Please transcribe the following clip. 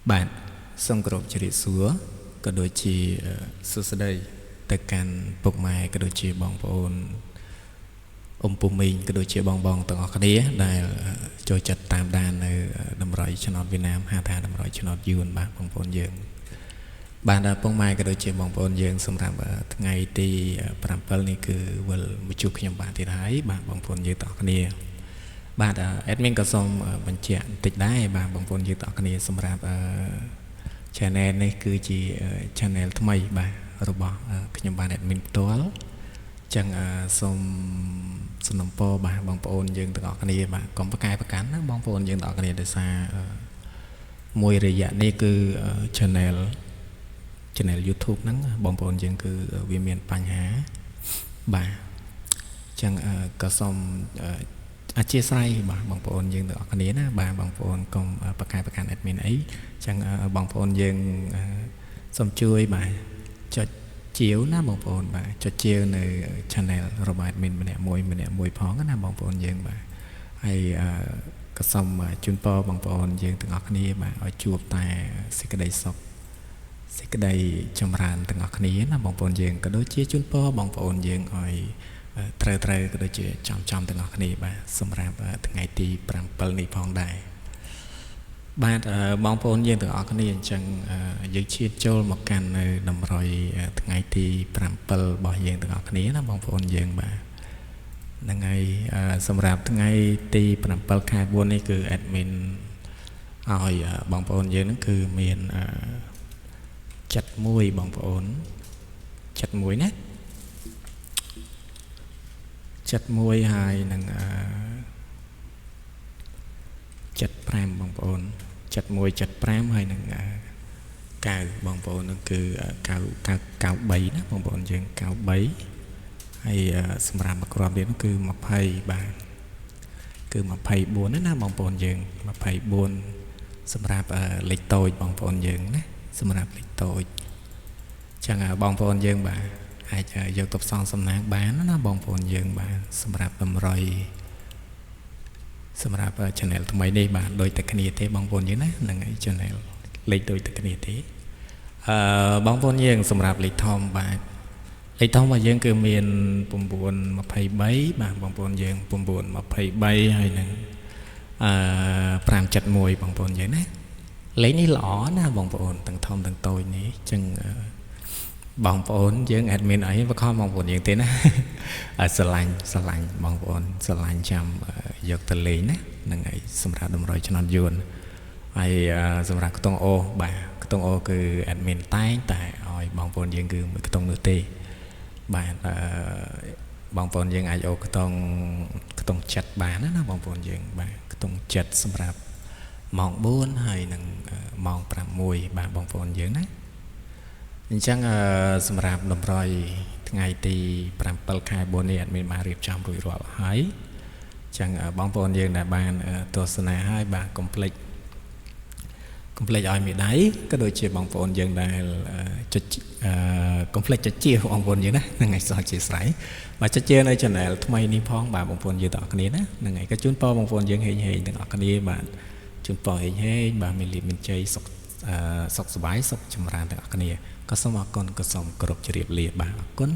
bạn xong group chỉ để xúa có đôi chi xưa sau đây tất cả bộc mai có đôi chi bong bồn bù mình có đôi chi bong bong từng ở cái này cho chặt tam đàn ở đầm rẫy cho nó Việt Nam hai thang đầm rẫy cho nó yuan bạn bong bồn dương bạn đã bong mai có đôi chi bong bồn dương xong làm ngày thì Prampel này cứ vừa một chút khi bạn thì thấy bạn bong bồn dương tỏ cái này bạn admin có xongបញ្ជាក់តិចដែរបាទបងប្អូនយើងតគ្នាសម្រាប់ channel នេះគឺជា channel ថ្មីបាទរបស់ខ្ញុំបាន admin ផ្ទាល់ចឹងសូមសំណពរបាទបងប្អូនយើងទាំងអស់គ្នាបាទកុំប្រកែប្រកាន់ណាបងប្អូនយើងទាំងអស់គ្នាដោយសារមួយរយៈនេះគឺ channel YouTube ហ្នឹងបងប្អូនយើងគឺវាមានបញ្ហាបាទចឹងក៏សូមអធិស្ឋានបាទបងប្អូនយើងទាំងអស់គ្នាណាបាទបងប្អូនកុំប្រកែប្រកាន់ admin អីចឹងបងប្អូនយើងសូមជួយបាទចុចជាវណាបងប្អូនបាទចុចជាវនៅ channel របស់ admin ម្នាក់មួយផងណាបងប្អូនយើងបាទហើយក៏សូមជូនពរបងប្អូនយើងទាំងអស់គ្នាបាទឲ្យជួបតែសេចក្តីសុខសេចក្តីចម្រើនទាំងអស់គ្នាណាបងប្អូនយើងក៏ដូចជាជូនពរបងប្អូនយើងឲ្យត្រូវក៏ដូចជាចំទាំងអស់គ្នាបាទសម្រាប់ថ្ងៃទី7នេះផងដែរបាទបងប្អូនយើងទាំងអស់គ្នាអញ្ចឹងយើងឈានចូលមកកាន់នៅតម្រុយថ្ងៃទី7របស់យើងទាំងអស់គ្នាណាបងប្អូនយើងបាទហ្នឹងហើយសម្រាប់ថ្ងៃទី7ខែ4នេះគឺ admin ឲ្យបងប្អូនយើងហ្នឹងគឺមានចិត្តមួយបងប្អូនចិត្តមួយណាចិត្តមួយហើយនឹងចិត្ត5បងប្អូនចិត្ត1ចិត្ត5ហើយនឹង9បងប្អូននឹងគឺ93ណាបងប្អូនយើង93ហើយសម្រាប់មួយគ្រាប់ទៀតគឺ20បាទគឺ24ណាបងប្អូនយើង24សម្រាប់លេខតូចបងប្អូនយើងណាសម្រាប់លេខតូចចឹងបងប្អូនយើងបាទអាចយកទៅផ្សំសំណាងបានណាបងប្អូនយើងបាទសម្រាប់តម្រុយសម្រាប់ channel ថ្មីនេះបាទដូចតែគ្នាទេបងប្អូនយើងណាហ្នឹងហើយ channel លេខដូចតែគ្នាទេបងប្អូនយើងសម្រាប់លេខធំបាទលេខធំរបស់យើងគឺមាន923បាទបងប្អូនយើង923ហើយនឹង571បងប្អូនយើងណាលេខនេះល្អណាបងប្អូនទាំងធំទាំងតូចនេះចឹងបងប្អូនយើង admin អីបខំបងប្អូនយើងទេណាស្រឡាញ់បងប្អូនស្រឡាញ់ចាំយកទៅលេងណាហ្នឹងហើយសម្រាប់តម្រុយឆ្នោតយួនហើយសម្រាប់ខ្ទង់អូបាទខ្ទង់អូគឺ admin តែងតែឲ្យបងប្អូនយើងគឺមួយខ្ទង់នោះទេបាទបងប្អូនយើងអាចអូខ្ទង់ចិត្តបានណាបងប្អូនយើងបាទខ្ទង់ចិត្តសម្រាប់ម៉ោង4ហើយនឹងម៉ោង6បាទបងប្អូនយើងណាអញ្ចឹងសម្រាប់តម្រុយថ្ងៃទី7ខែ4នេះadminបានរៀបចំរួចរាល់ហើយអញ្ចឹងបងប្អូនយើងដែលបានទស្សនាហើយបាទកុំភ្លេចឲ្យមេដៃក៏ដូចជាបងប្អូនយើងដែលចុចកុំភ្លេចចុចជាបងប្អូនយើងណាហ្នឹងហើយសូមអធិស្ឋានបាទចុចជានៅ channel ថ្មីនេះផងបាទបងប្អូនយើងទាំងអស់គ្នាណាហ្នឹងហើយក៏ជូនពរបងប្អូនយើងហេងទាំងអស់គ្នាបាទជូនពរហេងបាទមានលាភមានជ័យសុខសប្បាយសុខចម្រើនទាំងអស់គ្នាក៏សូមអរគុណក៏សូមគោរពជម្រាបលាបាទអរគុណ